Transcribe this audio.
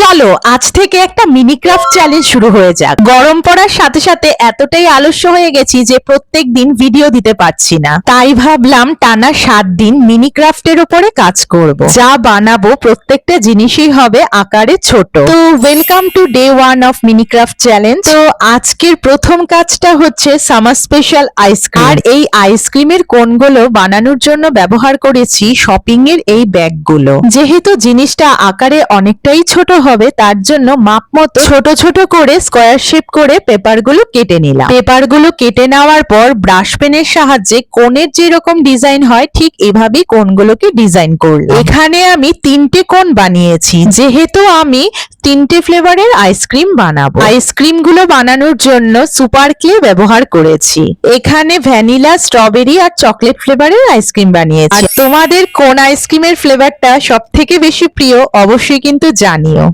চলো আজ থেকে একটা মিনি ক্রাফট চ্যালেঞ্জ শুরু হয়ে যাক। গরম পড়ার সাথে সাথে এতটাই আলস্য হয়ে গেছি যে প্রত্যেক দিন ভিডিও দিতে পারছি না, তাই ভাবলাম টানা 7 দিন মিনি ক্রাফটের উপরে কাজ করব। যা বানাবো প্রত্যেকটা জিনিসই হবে আকারে ছোট। তো welcome to day 1 of mini craft challenge. তো আজকের প্রথম কাজটা হচ্ছে সামার স্পেশাল আইসক্রিম। আর এই আইসক্রিমের কোনগুলো বানানোর জন্য ব্যবহার করেছি শপিং এর এই ব্যাগগুলো। যেহেতু জিনিসটা আকারে অনেকটাই ছোট হবে, তার জন্য মাপ মতো ছোট ছোট করে স্কোয়ার শেপ করে পেপারগুলো কেটে নিলাম। পেপারগুলো কেটে নেওয়ার পর ব্রাশ পেনের সাহায্যে কোণের যেরকম ডিজাইন হয় ঠিক এভাবেই কোণগুলোকে ডিজাইন করলাম। এখানে আমি 3টে কোণ বানিয়েছি, যেহেতু আমি 3টে ফ্লেভারের আইসক্রিম বানাবো। আইসক্রিম গুলো বানানোর জন্য সুপার ক্লে ব্যবহার করেছি। এখানে ভ্যানিলা, স্ট্রবেরি আর চকলেট ফ্লেভারের আইসক্রিম বানিয়েছি। আর তোমাদের কোন আইসক্রিমের ফ্লেভারটা সব থেকে বেশি প্রিয় অবশ্যই কিন্তু জানিও।